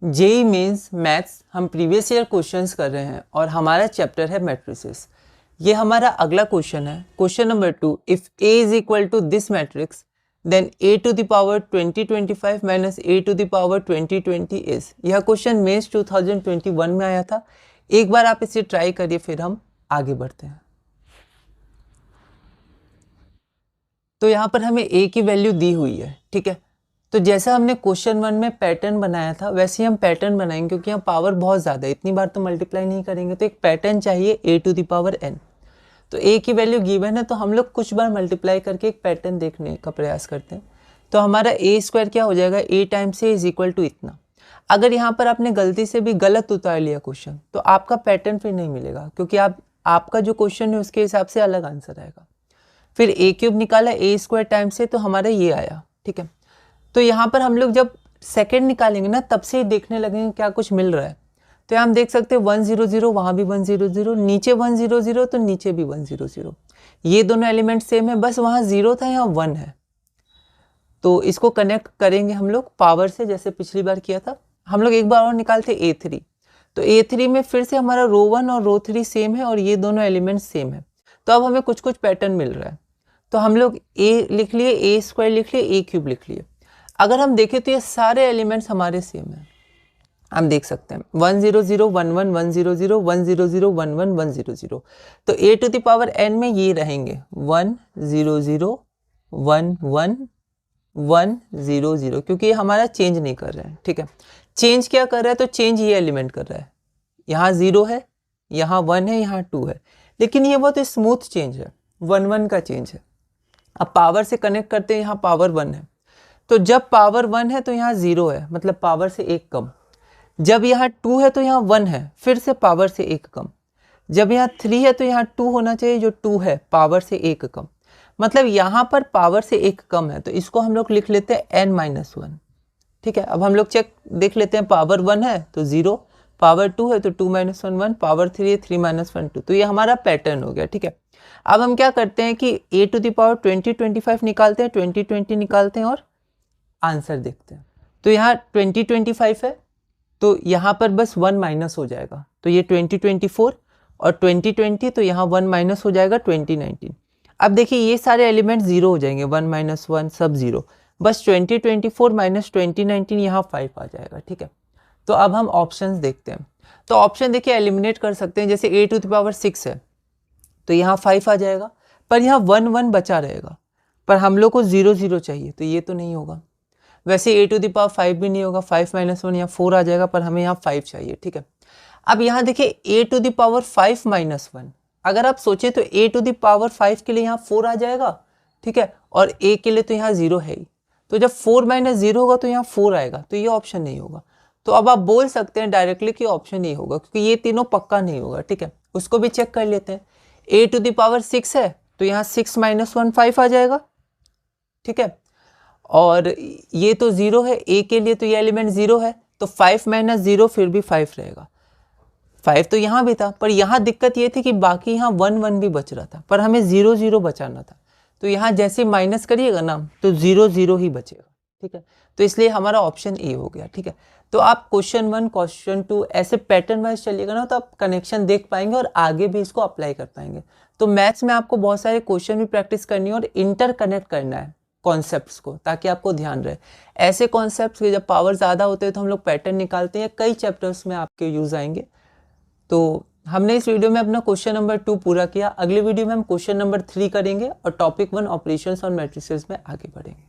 JEE mains maths हम previous year questions कर रहे हैं और हमारा चैप्टर है मैट्रिसेस। ये हमारा अगला क्वेश्चन है, question number 2। If A is equal to this matrix then A to the power 2025 minus A to the power 2020 is. यह क्वेश्चन मेंस 2021 में आया था। एक बार आप इसे ट्राई करिए, फिर हम आगे बढ़ते हैं। तो यहाँ पर हमें ए की वैल्यू दी हुई है, ठीक है। तो जैसा हमने क्वेश्चन 1 में पैटर्न बनाया था वैसे ही हम पैटर्न बनाएंगे, क्योंकि यहाँ पावर बहुत ज़्यादा है, इतनी बार तो मल्टीप्लाई नहीं करेंगे। तो एक पैटर्न चाहिए ए टू द पावर n। तो ए की वैल्यू गिवन है तो हम लोग कुछ बार मल्टीप्लाई करके एक पैटर्न देखने का प्रयास करते हैं। तो हमारा ए स्क्वायर क्या हो जाएगा, A times A is equal to इतना। अगर यहाँ पर आपने गलती से भी गलत उतार लिया क्वेश्चन तो आपका पैटर्न फिर नहीं मिलेगा, क्योंकि आपका जो क्वेश्चन है उसके हिसाब से अलग आंसर आएगा। फिर ए क्यूब निकाला ए स्क्वायर टाइम्स से, तो हमारा ये आया, ठीक है। तो यहाँ पर हम लोग जब सेकेंड निकालेंगे ना तब से ही देखने लगेंगे क्या कुछ मिल रहा है। तो हम देख सकते हैं 100, वहाँ भी 100, नीचे 100 तो नीचे भी 100। ये दोनों एलिमेंट सेम है, बस वहाँ 0 था, यहाँ 1 है। तो इसको कनेक्ट करेंगे हम लोग पावर से, जैसे पिछली बार किया था। हम लोग एक बार और निकालते A3। तो A3 में फिर से हमारा रो 1 और रो 3 सेम है और ये दोनों एलिमेंट सेम है। तो अब हमें कुछ कुछ पैटर्न मिल रहा है। तो हम लोग a लिख लिए, ए स्क्वायर लिख लिए, ए क्यूब लिख लिए। अगर हम देखें तो ये सारे एलिमेंट्स हमारे सेम हैं। हम देख सकते हैं 100, 11, 100, 100, 11, 100। तो a to the power n में ये रहेंगे 100, 11, 100, क्योंकि ये हमारा चेंज नहीं कर रहे हैं, ठीक है। चेंज क्या कर रहा है, तो चेंज ये एलिमेंट कर रहा है। यहाँ 0 है, यहाँ 1 है, यहाँ 2 है, लेकिन ये बहुत स्मूथ चेंज है, 1 का चेंज है। अब पावर से कनेक्ट करते हैं, यहाँ पावर 1 है। तो जब पावर 1 है तो यहाँ 0 है, मतलब पावर से 1 कम। जब यहाँ 2 है तो यहाँ 1 है, फिर से पावर से 1 कम। जब यहाँ 3 है तो यहाँ 2 होना चाहिए, जो 2 है पावर से 1 कम। मतलब यहाँ पर पावर से 1 कम है, तो इसको हम लोग लिख लेते हैं n-1, ठीक है। अब हम लोग चेक देख लेते हैं, पावर 1 है तो 0, पावर 2 है तो 2 - 1 1, पावर 3 है 3 - 1 2। तो ये हमारा पैटर्न हो गया, ठीक है। अब हम क्या करते हैं कि a टू द पावर 2025 निकालते हैं, 2020 निकालते हैं और आंसर देखते हैं। तो यहाँ 2025 है, तो यहाँ पर बस 1 माइनस हो जाएगा, तो ये 2024 और 2020, तो यहाँ 1 माइनस हो जाएगा 2019। अब देखिए ये सारे एलिमेंट 0 हो जाएंगे, 1 - 1 सब 0, बस 2024 माइनस 2019 यहाँ 5 आ जाएगा, ठीक है। तो अब हम ऑप्शंस देखते हैं। तो ऑप्शन देखिए एलिमिनेट कर सकते हैं, जैसे a टू द पावर 6 है तो यहाँ 5 आ जाएगा, पर यहाँ 1 1 बचा रहेगा, पर हम लोग को 0 0 चाहिए, तो ये तो नहीं होगा। वैसे a टू द पावर 5 भी नहीं होगा, 5 - 1 यहाँ 4 आ जाएगा, पर हमें यहाँ 5 चाहिए, ठीक है। अब यहाँ देखिए a टू द पावर 5 - 1, अगर आप सोचें तो a टू द पावर 5 के लिए यहाँ 4 आ जाएगा, ठीक है, और a के लिए तो यहाँ 0 है ही। तो जब 4 - 0 होगा तो यहाँ 4 आएगा, तो ये ऑप्शन नहीं होगा। तो अब आप बोल सकते हैं डायरेक्टली कि ऑप्शन नहीं होगा, क्योंकि ये तीनों पक्का नहीं होगा, ठीक है। उसको भी चेक कर लेते हैं। a टू द पावर 6 है तो यहाँ 6 - 1 5 आ जाएगा, ठीक है। और ये तो 0 है, a के लिए तो ये एलिमेंट 0 है, तो 5 - 0 फिर भी 5 रहेगा। 5 तो यहाँ भी था, पर यहाँ दिक्कत ये थी कि बाकी यहाँ 1 1 भी बच रहा था, पर हमें 0 0 बचाना था। तो यहाँ जैसे माइनस करिएगा ना तो 0 0 ही बचेगा, ठीक है। तो इसलिए हमारा ऑप्शन ए हो गया, ठीक है। तो आप क्वेश्चन 1 क्वेश्चन 2 ऐसे पैटर्न वाइज चलिएगा ना, तो आप कनेक्शन देख पाएंगे और आगे भी इसको अप्लाई कर पाएंगे। तो मैथ्स में आपको बहुत सारे क्वेश्चन भी प्रैक्टिस करनी है और इंटर कनेक्ट करना है कॉन्सेप्ट्स को, ताकि आपको ध्यान रहे। ऐसे कॉन्सेप्ट्स के जब पावर ज़्यादा होते हैं तो हम लोग पैटर्न निकालते हैं, कई चैप्टर्स में आपके यूज़ आएंगे। तो हमने इस वीडियो में अपना क्वेश्चन नंबर 2 पूरा किया। अगले वीडियो में हम क्वेश्चन नंबर 3 करेंगे और टॉपिक 1 ऑपरेशंस और मैट्रिसेस में आगे बढ़ेंगे।